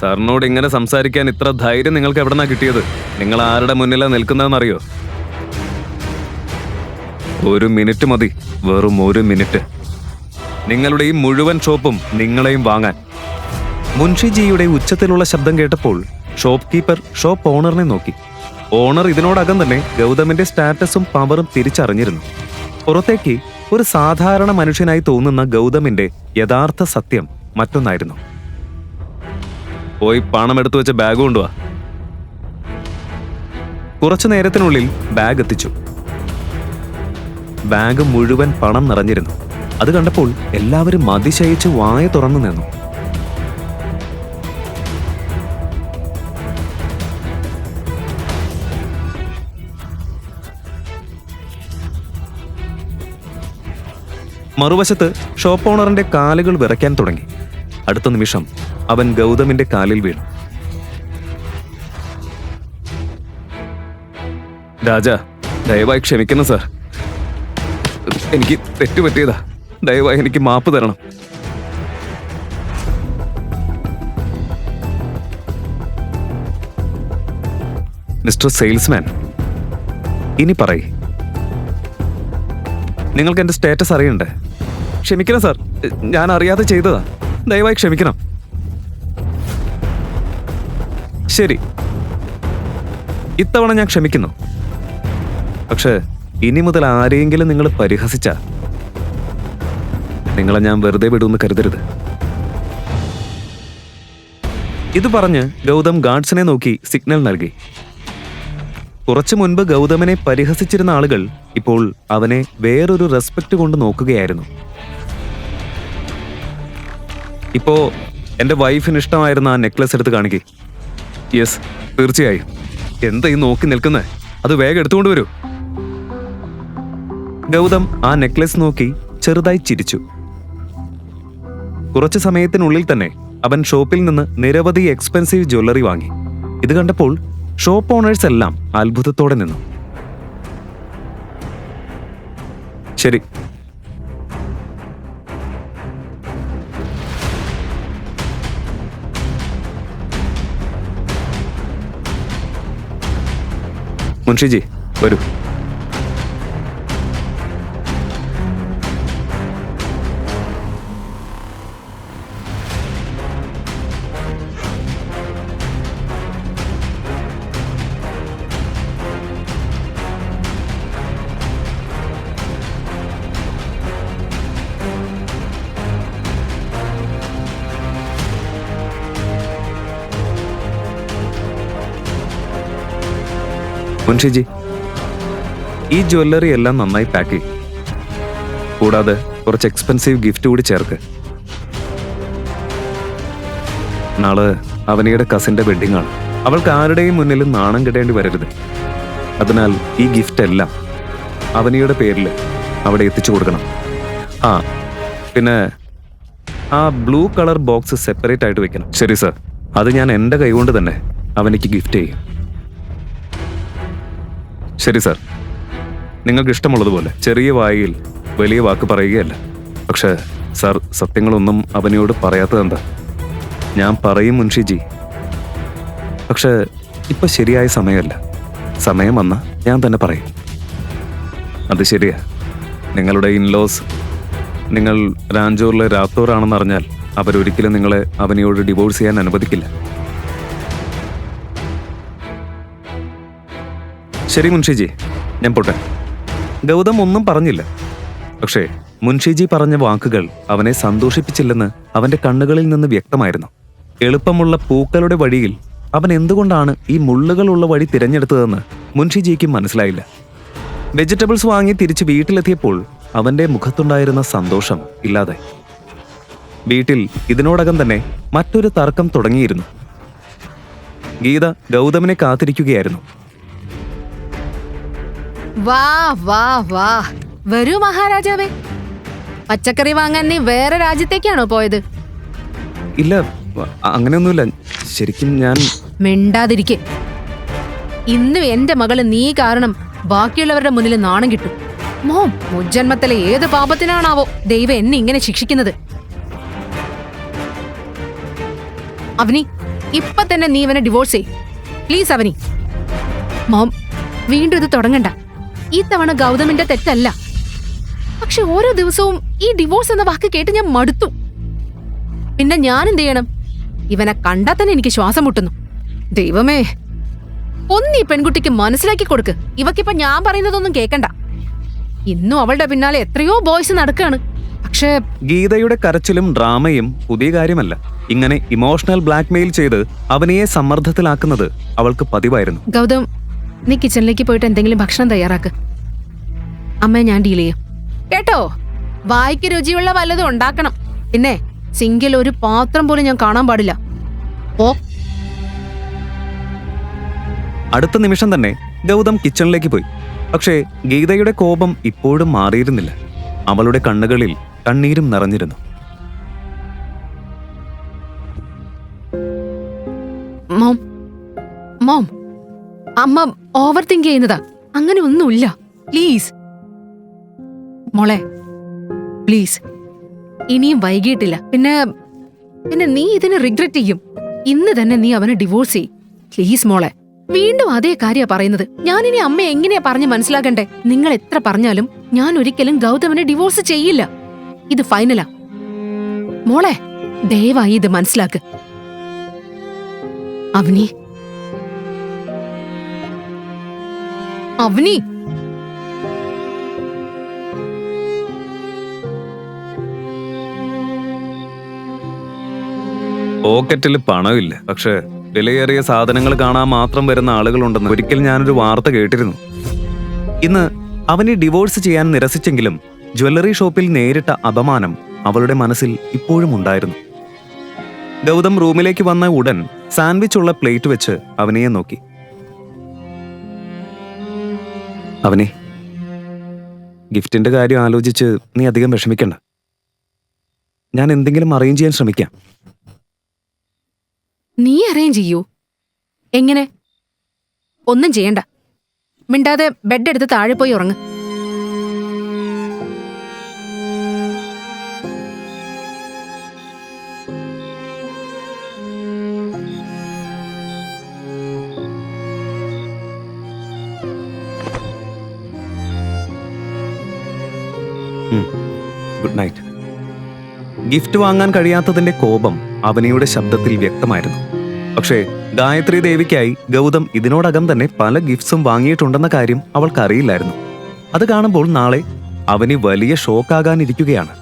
സാറിനോട് ഇങ്ങനെ സംസാരിക്കാൻ ഇത്ര ധൈര്യം നിങ്ങൾക്ക് എവിടെന്നാ കിട്ടിയത്? നിങ്ങൾ ആരുടെ മുന്നിലാ നിൽക്കുന്നതെന്നറിയോ? 1 മിനിറ്റ് മതി, വെറും 1 മിനിറ്റ്. നിങ്ങളുടെ ഈ മുഴുവൻ ഷോപ്പും നിങ്ങളെയും വാങ്ങാൻ. മുൻഷിജിയുടെ ഉച്ചത്തിലുള്ള ശബ്ദം കേട്ടപ്പോൾ ഷോപ്പ് കീപ്പർ ഷോപ്പ് ഓണറിനെ നോക്കി. ഓണർ ഇതിനോടകം തന്നെ ഗൗതമിന്റെ സ്റ്റാറ്റസും പവറും തിരിച്ചറിഞ്ഞിരുന്നു. പുറത്തേക്ക് ഒരു സാധാരണ മനുഷ്യനായി തോന്നുന്ന ഗൗതമിന്റെ യഥാർത്ഥ സത്യം മറ്റൊന്നായിരുന്നു. പോയി പണം എടുത്തു വെച്ച ബാഗ് കൊണ്ടുവാ. കുറച്ചു നേരത്തിനുള്ളിൽ ബാഗ് എത്തിച്ചു. ബാഗ് മുഴുവൻ പണം നിറഞ്ഞിരുന്നു. അത് കണ്ടപ്പോൾ എല്ലാവരും അതിശയിച്ച് വായ തുറന്നു നിന്നു. മറുവശത്ത് ഷോപ്പ് ഓണറിന്റെ കാലുകൾ വിറയ്ക്കാൻ തുടങ്ങി. അടുത്ത നിമിഷം അവൻ ഗൗതമിന്റെ കാലിൽ വീണു. രാജ, ദയവായി ക്ഷമിക്കണം സാർ. എനിക്ക് തെറ്റുപറ്റിയതാ. ദയവായി എനിക്ക് മാപ്പ് തരണം. മിസ്റ്റർ സെയിൽസ്മാൻ, ഇനി പറയ്, നിങ്ങൾക്ക് എന്റെ സ്റ്റാറ്റസ് അറിയണ്ടേ? ക്ഷമിക്കണം സാർ, ഞാൻ അറിയാതെ ചെയ്തതാ. ദയവായി ക്ഷമിക്കണം. ശരി, ഇത്തവണ ഞാൻ ക്ഷമിക്കുന്നു. പക്ഷേ ഇനി മുതൽ ആരെയെങ്കിലും നിങ്ങൾ പരിഹസിച്ച നിങ്ങളെ ഞാൻ വെറുതെ വിടുമെന്ന് കരുതരുത്. ഇത് പറഞ്ഞ് ഗൗതം ഗാർഡ്സിനെ നോക്കി സിഗ്നൽ നൽകി. കുറച്ചു മുൻപ് ഗൗതമനെ പരിഹസിച്ചിരുന്ന ആളുകൾ ഇപ്പോൾ അവനെ വേറൊരു റെസ്പെക്ട് കൊണ്ട് നോക്കുകയായിരുന്നു. ഇപ്പോ എന്റെ വൈഫിന് ഇഷ്ടമായിരുന്ന ആ നെക്ലസ് എടുത്ത് കാണിക്കേ. യെസ്, തീർച്ചയായും. എന്താ ഈ നോക്കി നിൽക്കുന്നേ? അത് വേഗം എടുത്തുകൊണ്ട് വരൂ. ഗൗതം ആ നെക്ലസ് നോക്കി ചെറുതായി ചിരിച്ചു. കുറച്ചു സമയത്തിനുള്ളിൽ തന്നെ അവൻ ഷോപ്പിൽ നിന്ന് നിരവധി എക്സ്പെൻസീവ് ജ്വല്ലറി വാങ്ങി. ഇത് കണ്ടപ്പോൾ ഷോപ്പ് ഓണേഴ്സ് എല്ലാം അത്ഭുതത്തോടെ നിന്നു. ശരി, മുൻഷിജി വരൂ. മുൻഷിജി, ഈ ജ്വല്ലറി എല്ലാം നന്നായി പാക്ക് ചെയ്യും. കൂടാതെ കുറച്ച് എക്സ്പെൻസീവ് ഗിഫ്റ്റ് കൂടി ചേർക്ക്. നാളെ അവനിയുടെ കസിന്റെ വെഡിങ് ആണ്. അവൾക്ക് ആരുടെയും മുന്നിൽ നാണം കെടേണ്ടി വരരുത്. അതിനാൽ ഈ ഗിഫ്റ്റ് എല്ലാം അവനിയുടെ പേരിൽ അവിടെ എത്തിച്ചു കൊടുക്കണം. ആ പിന്നെ ആ ബ്ലൂ കളർ ബോക്സ് സെപ്പറേറ്റ് ആയിട്ട് വെക്കണം. ശരി സർ, അത് ഞാൻ എൻ്റെ കൈകൊണ്ട് തന്നെ അവനിക്ക് ഗിഫ്റ്റ് ചെയ്യും. ശരി സർ, നിങ്ങൾക്ക് ഇഷ്ടമുള്ളതുപോലെ. ചെറിയ വായിൽ വലിയ വാക്ക് പറയുകയല്ല. പക്ഷേ സർ, സത്യങ്ങളൊന്നും അവനോട് പറയാത്തതെന്താ? ഞാൻ പറയും മുൻഷിജി, പക്ഷെ ഇപ്പൊ ശരിയായ സമയമല്ല. സമയം വന്ന ഞാൻ തന്നെ പറയും. അത് ശരിയാ. നിങ്ങളുടെ ഇൻലോസ് നിങ്ങൾ രാഞ്ചൂറിലെ രാത്തോറാണെന്ന് അറിഞ്ഞാൽ അവരൊരിക്കലും നിങ്ങളെ അവനോട് ഡിവോഴ്സ് ചെയ്യാൻ അനുവദിക്കില്ല. ശരി മുൻഷിജി, ഞാൻ പോട്ടെ. ഗൗതം ഒന്നും പറഞ്ഞില്ല. പക്ഷേ മുൻഷിജി പറഞ്ഞ വാക്കുകൾ അവനെ സന്തോഷിപ്പിച്ചില്ലെന്ന് അവന്റെ കണ്ണുകളിൽ നിന്ന് വ്യക്തമായിരുന്നു. എളുപ്പമുള്ള പൂക്കളുടെ വഴിയിൽ അവൻ എന്തുകൊണ്ടാണ് ഈ മുള്ളുകളുള്ള വഴി തിരഞ്ഞെടുത്തതെന്ന് മുൻഷിജിക്ക് മനസ്സിലായില്ല. വെജിറ്റബിൾസ് വാങ്ങി തിരിച്ച് വീട്ടിലെത്തിയപ്പോൾ അവന്റെ മുഖത്തുണ്ടായിരുന്ന സന്തോഷം ഇല്ലാതായി. വീട്ടിൽ ഇതിനോടകം തന്നെ മറ്റൊരു തർക്കം തുടങ്ങിയിരുന്നു. ഗീത ഗൗതമിനെ കാത്തിരിക്കുകയായിരുന്നു. വാ വാ വാ, വരൂ മഹാരാജാവേ. പച്ചക്കറി വാങ്ങാൻ നീ വേറെ രാജ്യത്തേക്കാണോ പോയത്? ഇല്ല, അങ്ങനെയൊന്നുമില്ല. ശരിക്കും ഞാൻ... മിണ്ടാതിരിക്കെ. ഇന്ന് എന്റെ മകള് നീ കാരണം ബാക്കിയുള്ളവരുടെ മുന്നിൽ നാണം കിട്ടും. മുജ്ജന്മത്തിലെ ഏത് പാപത്തിനാണാവോ ദൈവം എന്നെ ഇങ്ങനെ ശിക്ഷിക്കുന്നത്? അവനി, ഇപ്പൊ തന്നെ നീ ഇവനെ ഡിവോഴ്സ് ചെയ് പ്ലീസ് അവനി. മോം, വീണ്ടും ഇത് തുടങ്ങണ്ട. ഈ തവണ ഗൗതമിന്റെ തെറ്റല്ല. പക്ഷെ ഓരോ ദിവസവും ഈ ഡിവോഴ്സ് എന്ന വാക്ക് കേട്ട് ഞാൻ മടുത്തു. പിന്നെ ഞാൻ എന്ത് ചെയ്യണം? ഇവനെ കണ്ടാൽ തന്നെ എനിക്ക് ശ്വാസം മുട്ടുന്നു. ദൈവമേ, ഒന്ന് ഈ പെൺകുട്ടിക്ക് മനസ്സിലാക്കി കൊടുക്ക്. ഇവക്കിപ്പൊ ഞാൻ പറയുന്നതൊന്നും കേക്കണ്ട. ഇന്നും അവളുടെ പിന്നാലെ എത്രയോ ബോയ്സ് നടക്കാണ്. പക്ഷേ ഗീതയുടെ കരച്ചിലും ഡ്രാമയും പുതിയ കാര്യമല്ല. ഇങ്ങനെ ഇമോഷണൽ ബ്ലാക്ക്മെയിൽ ചെയ്ത് അവനെയെ സമ്മർദ്ദത്തിലാക്കുന്നത് അവൾക്ക് പതിവായിരുന്നു. ഗൗതം, നീ കിച്ചണിലേക്ക് പോയിട്ട് എന്തെങ്കിലും ഭക്ഷണം തയ്യാറാക്ക്. അമ്മയെ ഞാൻ ഡീൽ ചെയ്യാം കേട്ടോ. വായിക്ക് രുചിയുള്ള വല്ലതും ഉണ്ടാക്കണം. പിന്നെ സിങ്കിൽ ഒരു പാത്രം പോലും ഞാൻ കാണാൻ പാടില്ല. ഓ. അടുത്ത നിമിഷം തന്നെ ഗൗതം കിച്ചണിലേക്ക് പോയി. പക്ഷേ ഗീതയുടെ കോപം ഇപ്പോഴും മാറിയിരുന്നില്ല. അവളുടെ കണ്ണുകളിൽ കണ്ണീരും നിറഞ്ഞിരുന്നു. മോം, മോം, അമ്മ ഓവർ തിങ്ക് ചെയ്യുന്നതാ. അങ്ങനെ ഒന്നുമില്ല. പ്ലീസ് മോളെ, പ്ലീസ്. ഇനിയും വൈകിട്ടില്ല. പിന്നെ പിന്നെ നീ ഇതിനെ റിഗ്രറ്റ് ചെയ്യും. ഇന്ന് തന്നെ നീ അവനെ ഡിവോഴ്സ് ചെയ്യും. പ്ലീസ് മോളെ. വീണ്ടും അതേ കാര്യ പറയുന്നത്. ഞാനിനി അമ്മ എങ്ങനെയാ പറഞ്ഞ് മനസ്സിലാക്കണ്ടേ? നിങ്ങൾ എത്ര പറഞ്ഞാലും ഞാൻ ഒരിക്കലും ഗൗതമനെ ഡിവോഴ്സ് ചെയ്യില്ല. ഇത് ഫൈനലാ. മോളെ, ദയവായി ഇത് മനസ്സിലാക്ക്. അവനി, അവനി. പോക്കറ്റിൽ പണമില്ല, പക്ഷെ വിലയേറിയ സാധനങ്ങൾ കാണാൻ മാത്രം വരുന്ന ആളുകളുണ്ടെന്ന് ഒരിക്കൽ ഞാനൊരു വാർത്ത കേട്ടിരുന്നു. ഇന്ന് അവനെ ഡിവോഴ്സ് ചെയ്യാൻ നിരസിച്ചെങ്കിലും ജ്വല്ലറി ഷോപ്പിൽ നേരിട്ട അപമാനം അവളുടെ മനസ്സിൽ ഇപ്പോഴും ഉണ്ടായിരുന്നു. ഗൗതം റൂമിലേക്ക് വന്ന ഉടൻ സാൻഡ്വിച്ച് ഉള്ള പ്ലേറ്റ് വെച്ച് അവനെയെ നോക്കി. അവനെ, ഗിഫ്റ്റിന്റെ കാര്യം ആലോചിച്ച് നീ അധികം വിഷമിക്കണ്ട. ഞാൻ എന്തെങ്കിലും അറേഞ്ച് ചെയ്യാൻ ശ്രമിക്കാം. നീ അറേഞ്ച് ചെയ്യൂ. എങ്ങനെ? ഒന്നും ചെയ്യണ്ട. മിണ്ടാതെ ബെഡ് എടുത്ത് താഴെ പോയി ഉറങ്ങ്. Good night. ഗിഫ്റ്റ് വാങ്ങാൻ കഴിയാത്തതിന്റെ കോപം അവനിയുടെ ശബ്ദത്തിൽ വ്യക്തമായിരുന്നു. പക്ഷേ ഗായത്രി ദേവിക്കായി ഗൗതം ഇതിനോടകം തന്നെ പല ഗിഫ്റ്റ്സും വാങ്ങിയിട്ടുണ്ടെന്ന കാര്യം അവൾക്കറിയില്ലായിരുന്നു. അത് കാണുമ്പോൾ നാളെ അവന് വലിയ ഷോക്കാകാനിരിക്കുകയാണ്.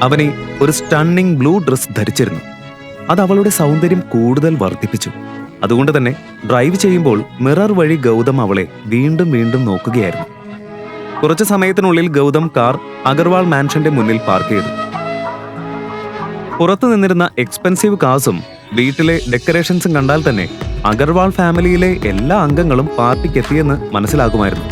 അവന് ഒരു സ്റ്റണ്ണിംഗ് ബ്ലൂ ഡ്രസ് ധരിച്ചിരുന്നു. അത് അവളുടെ സൗന്ദര്യം കൂടുതൽ വർദ്ധിപ്പിച്ചു. അതുകൊണ്ട് തന്നെ ഡ്രൈവ് ചെയ്യുമ്പോൾ മിറർ വഴി ഗൗതം അവളെ വീണ്ടും വീണ്ടും നോക്കുകയായിരുന്നു. കുറച്ചു സമയത്തിനുള്ളിൽ ഗൗതം കാർ അഗർവാൾ മാൻഷന്റെ മുന്നിൽ പാർക്ക് ചെയ്തു. പുറത്തു നിന്നിരുന്ന എക്സ്പെൻസീവ് കാസും വീട്ടിലെ ഡെക്കറേഷൻസും കണ്ടാൽ തന്നെ അഗർവാൾ ഫാമിലിയിലെ എല്ലാ അംഗങ്ങളും പാർട്ടിക്കെത്തിയെന്ന് മനസ്സിലാകുമായിരുന്നു.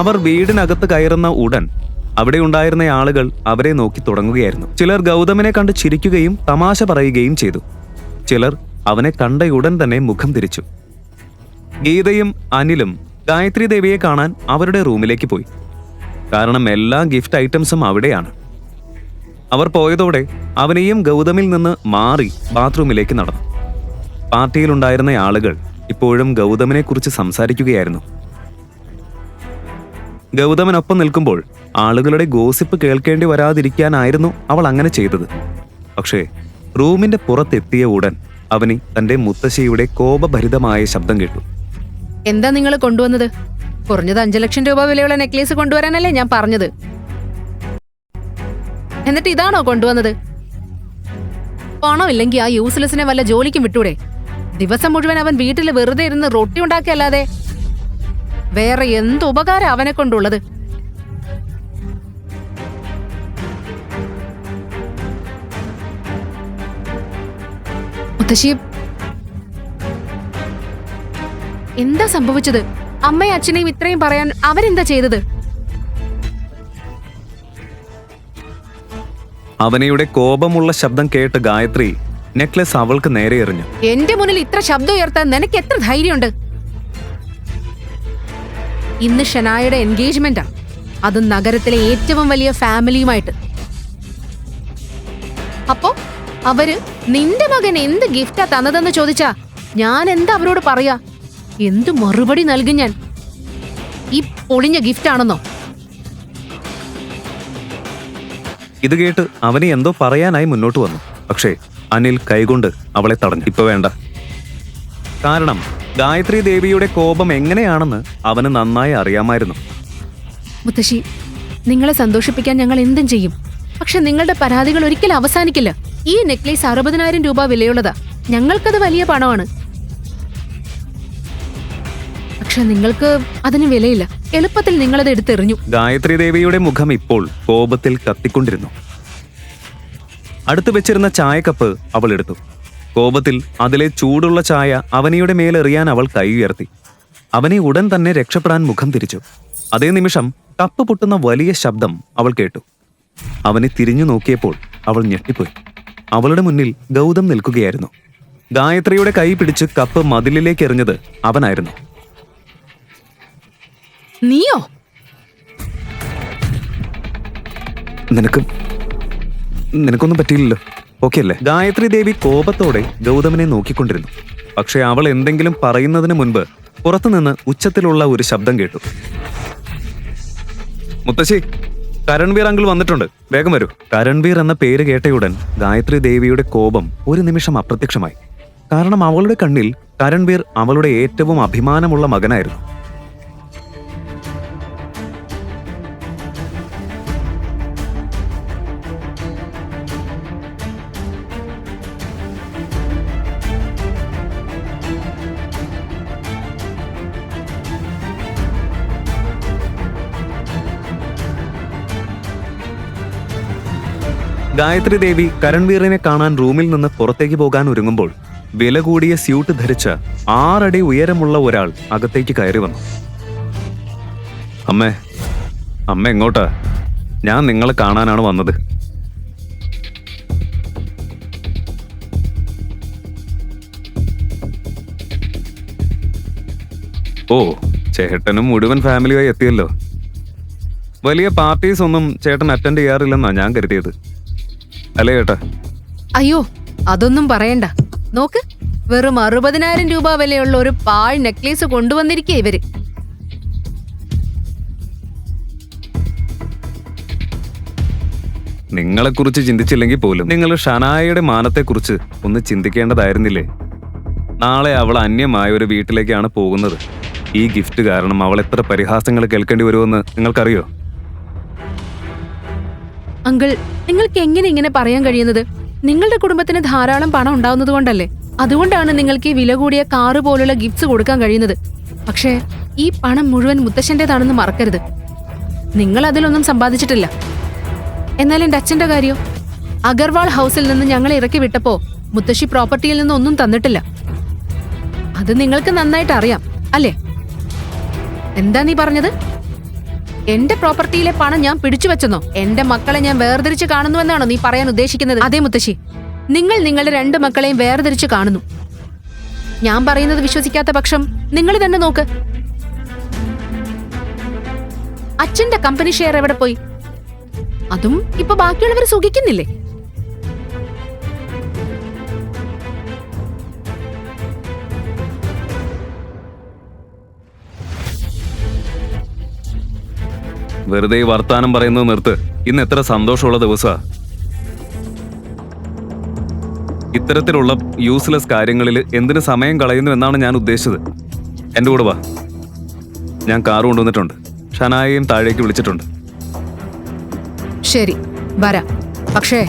അവർ വീടിനകത്ത് കയറുന്ന ഉടൻ അവിടെ ഉണ്ടായിരുന്ന ആളുകൾ അവരെ നോക്കി തുടങ്ങുകയായിരുന്നു. ചിലർ ഗൗതമിനെ കണ്ട് ചിരിക്കുകയും തമാശ പറയുകയും ചെയ്തു. ചിലർ അവനെ കണ്ടയുടൻ തന്നെ മുഖം തിരിച്ചു. ഗീതയും അനിലും ഗായത്രി ദേവിയെ കാണാൻ അവരുടെ റൂമിലേക്ക് പോയി. കാരണം എല്ലാ ഗിഫ്റ്റ് ഐറ്റംസും അവിടെയാണ്. അവർ പോയതോടെ അവനെയും ഗൗതമിൽ നിന്ന് മാറി ബാത്റൂമിലേക്ക് നടന്നു. പാർട്ടിയിലുണ്ടായിരുന്ന ആളുകൾ ഇപ്പോഴും ഗൗതമിനെ കുറിച്ച് സംസാരിക്കുകയായിരുന്നു. ഗൗതമനൊപ്പം നിൽക്കുമ്പോൾ ആളുകളുടെ ഗോസിപ്പ് കേൾക്കേണ്ടി വരാതിരിക്കാനായിരുന്നു അവൾ അങ്ങനെ ചെയ്തത്. പക്ഷേ റൂമിന്റെ പുറത്തെത്തിയ ഉടൻ അവന് തന്റെ മുത്തശ്ശിയുടെ കോപഭരിതമായ ശബ്ദം കേട്ടു. എന്താ നിങ്ങൾ കൊണ്ടുവന്നത്? കുറഞ്ഞത് 5 ലക്ഷം രൂപ വിലയുള്ള നെക്ലേസ് കൊണ്ടുവരാനല്ലേ ഞാൻ പറഞ്ഞത്. എന്നിട്ട് ഇതാണോ കൊണ്ടുവന്നത്? പണമില്ലെങ്കിൽ ആ യൂസ്ലെസ്സിനെ വല്ല ജോലിക്കും വിട്ടൂടെ? ദിവസം മുഴുവൻ അവൻ വീട്ടിൽ വെറുതെ ഇരുന്ന് റൊട്ടി ഉണ്ടാക്കിയല്ലാതെ വേറെ എന്ത് ഉപകാരം അവനെ കൊണ്ടുള്ളത്? മുത്തശ്ശി, എന്താ സംഭവിച്ചത്? അമ്മയും അച്ഛനെയും ഇത്രയും പറയാൻ അവരെന്താ ചെയ്തത്? അവനയുടെ കോപമുള്ള ശബ്ദം കേട്ട് ഗായത്രി നെക്ലസ് അവൾക്ക് നേരെ എറിഞ്ഞു. എന്റെ മുന്നിൽ ഇത്ര ശബ്ദം ഉയർത്താൻ നിനക്ക് എത്ര ധൈര്യമുണ്ട്? ഇന്ന് ഷനായുടെ എൻഗേജ്മെന്റാ, അതും നഗരത്തിലെ ഏറ്റവും വലിയ ഫാമിലിയുമായിട്ട്. അപ്പോ അവര് നിന്റെ മകൻ എന്ത് ഗിഫ്റ്റാ തന്നതെന്ന് ചോദിച്ചാ ഞാൻ എന്താ അവരോട് പറയാ? എന്തു മറുപടി നൽകും ഞാൻ? ഈ പൊളിഞ്ഞ ഗിഫ്റ്റ് ആണെന്നോ? ഇത് കേട്ട് അവന് എന്തോ പറയാനായി മുന്നോട്ട് വന്നു. പക്ഷേ അനിൽ കൈകൊണ്ട് അവളെ തടഞ്ഞു. ഇപ്പൊ വേണ്ട. കാരണം ഗായത്രി ദേവിയുടെ കോപം എങ്ങനെയാണെന്ന് അവന് നന്നായി അറിയാമായിരുന്നു. മുത്തശ്ശി, നിങ്ങളെ സന്തോഷിപ്പിക്കാൻ ഞങ്ങൾ എന്തും ചെയ്യും. പക്ഷെ നിങ്ങളുടെ പരാതികൾ ഒരിക്കലും അവസാനിക്കില്ല. ഈ നെക്ലേസ് 60,000 രൂപ വിലയുള്ളതാ. ഞങ്ങൾക്കത് വലിയ പണമാണ്. പക്ഷെ നിങ്ങൾക്ക് അതിന് വിലയില്ല. എളുപ്പത്തിൽ നിങ്ങളത് എടുത്തെറിഞ്ഞു. ഗായത്രി ദേവിയുടെ മുഖം ഇപ്പോൾ കോപത്തിൽ കത്തിക്കൊണ്ടിരുന്നു. അടുത്തു വെച്ചിരുന്ന ചായക്കപ്പ് അവൾ എടുത്തു. കോപത്തിൽ അതിലെ ചൂടുള്ള ചായ അവനിയുടെ മേലെറിയാൻ അവൾ കൈ ഉയർത്തി. അവനെ ഉടൻ തന്നെ രക്ഷപ്പെടാൻ മുഖം തിരിച്ചു. അതേ നിമിഷം കപ്പ് പൊട്ടുന്ന വലിയ ശബ്ദം അവൾ കേട്ടു. അവനെ തിരിഞ്ഞു നോക്കിയപ്പോൾ അവൾ ഞെട്ടിപ്പോയി. അവളുടെ മുന്നിൽ ഗൗതം നിൽക്കുകയായിരുന്നു. ഗായത്രിയുടെ കൈ പിടിച്ച് കപ്പ് മതിലിലേക്ക് എറിഞ്ഞത് അവനായിരുന്നു. നീയോ? നിനക്കൊന്നും പറ്റിയില്ലല്ലോ, ഓക്കെ അല്ലേ? ഗായത്രി ദേവി കോപത്തോടെ ഗൗതമനെ നോക്കിക്കൊണ്ടിരുന്നു. പക്ഷെ അവൾ എന്തെങ്കിലും പറയുന്നതിന് മുൻപ് പുറത്തുനിന്ന് ഉച്ചത്തിലുള്ള ഒരു ശബ്ദം കേട്ടു. മുത്തശ്ശി, കരൺവീർ അങ്കിൾ വന്നിട്ടുണ്ട്, വേഗം വരൂ. കരൺവീർ എന്ന പേര് കേട്ടയുടൻ ഗായത്രി ദേവിയുടെ കോപം ഒരു നിമിഷം അപ്രത്യക്ഷമായി. കാരണം അവളുടെ കണ്ണിൽ കരൺവീർ അവളുടെ ഏറ്റവും അഭിമാനമുള്ള മകനായിരുന്നു. ഗായത്രി ദേവി കരൺവീറിനെ കാണാൻ റൂമിൽ നിന്ന് പുറത്തേക്ക് പോകാൻ ഒരുങ്ങുമ്പോൾ വില കൂടിയ സ്യൂട്ട് ധരിച്ച 6 അടി ഉയരമുള്ള ഒരാൾ അകത്തേക്ക് കയറി വന്നു. അമ്മ എങ്ങോട്ടാ? ഞാൻ നിങ്ങളെ കാണാനാണ് വന്നത്. ഓ, ചേട്ടനും മുഴുവൻ ഫാമിലിയായി എത്തിയല്ലോ. വലിയ പാർട്ടീസ് ഒന്നും ചേട്ടൻ അറ്റൻഡ് ചെയ്യാറില്ലെന്നാ ഞാൻ കരുതിയത്, അല്ലേ ചേട്ടാ? അയ്യോ, അതൊന്നും പറയണ്ട. നോക്ക്, വെറും 60,000 രൂപ വിലയുള്ള ഒരു പാഴ് നെക്ലേസ് കൊണ്ടുവന്നിരിക്കേ ഇവര്. നിങ്ങളെക്കുറിച്ച് ചിന്തിച്ചില്ലെങ്കിൽ പോലും നിങ്ങൾ ഷനായയുടെ മാനത്തെക്കുറിച്ച് ഒന്ന് ചിന്തിക്കേണ്ടതായിരുന്നില്ലേ? നാളെ അവൾ അന്യമായ ഒരു വീട്ടിലേക്കാണ് പോകുന്നത്. ഈ ഗിഫ്റ്റ് കാരണം അവൾ എത്ര പരിഹാസങ്ങൾ കേൾക്കേണ്ടി വരുമെന്ന് നിങ്ങൾക്കറിയോ? അങ്കിൾ, നിങ്ങൾക്ക് എങ്ങനെ ഇങ്ങനെ പറയാൻ കഴിയുന്നത്? നിങ്ങളുടെ കുടുംബത്തിന് ധാരാളം പണം ഉണ്ടാവുന്നത് കൊണ്ടല്ലേ? അതുകൊണ്ടാണ് നിങ്ങൾക്ക് ഈ വില കൂടിയ കാറ് പോലുള്ള ഗിഫ്റ്റ്സ് കൊടുക്കാൻ കഴിയുന്നത്. പക്ഷേ ഈ പണം മുഴുവൻ മുത്തശ്ശന്റേതാണെന്ന് മറക്കരുത്. നിങ്ങൾ അതിലൊന്നും സമ്പാദിച്ചിട്ടില്ല. എന്നാൽ എന്റെ അച്ഛന്റെ കാര്യോ? അഗർവാൾ ഹൗസിൽ നിന്ന് ഞങ്ങളെ ഇറക്കി വിട്ടപ്പോ മുത്തശ്ശി പ്രോപ്പർട്ടിയിൽ നിന്ന് ഒന്നും തന്നിട്ടില്ല. അത് നിങ്ങൾക്ക് നന്നായിട്ട് അറിയാം, അല്ലേ? എന്താ നീ പറഞ്ഞത്? എന്റെ പ്രോപ്പർട്ടിയിലെ പണം ഞാൻ പിടിച്ചു വെച്ചെന്നോ? എന്റെ മക്കളെ ഞാൻ വേർതിരിച്ച് കാണുന്നുവെന്നാണോ നീ പറയാൻ ഉദ്ദേശിക്കുന്നത്? അതെ മുത്തശ്ശി, നിങ്ങൾ നിങ്ങളുടെ 2 മക്കളെയും വേർതിരിച്ച് കാണുന്നു. ഞാൻ പറയുന്നത് വിശ്വസിക്കാത്ത പക്ഷം നിങ്ങൾ തന്നെ നോക്ക്. അച്ഛന്റെ കമ്പനി ഷെയർ എവിടെ പോയി? അതും ഇപ്പൊ ബാക്കിയുള്ളവർ സുഖിക്കുന്നില്ലേ? വെറുതെ വർത്താനം പറയുന്നത് നിർത്ത്. ഇന്ന് എത്ര സന്തോഷമുള്ള ദിവസാ. ഇത്തരത്തിലുള്ള യൂസ്ലെസ് കാര്യങ്ങളിൽ എന്തിനു സമയം കളയുന്നു എന്നാണ് ഞാൻ ഉദ്ദേശിച്ചത്. എൻ്റെ കൂടെ വാ. ഞാൻ കാർ കൊണ്ടുവന്നിട്ടുണ്ട്. ഷനായയും താഴേക്ക് വിളിച്ചിട്ടുണ്ട്. ശരി, വരാം. പക്ഷേ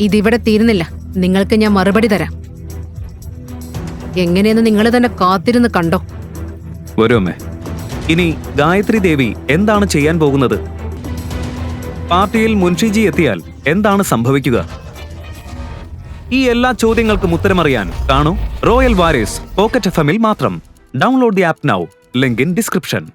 ഇതിവിടെ തീരുന്നില്ല. നിങ്ങൾക്ക് ഞാൻ മറുപടി തരാം. എങ്ങനെയെന്ന് നിങ്ങൾ തന്നെ കാത്തിരുന്ന് കണ്ടോ. വരൂ അമ്മേ. ഇനി ഗായത്രി ദേവി എന്താണ് ചെയ്യാൻ പോകുന്നത്? പാർട്ടിയിൽ മുൻഷിജി എത്തിയാൽ എന്താണ് സംഭവിക്കുക? ഈ എല്ലാ ചോദ്യങ്ങൾക്കും ഉത്തരമറിയാൻ കാണൂ റോയൽ വാരിയേഴ്സ് പോക്കറ്റ് FM-ൽ മാത്രം. Download the app now. Link in description.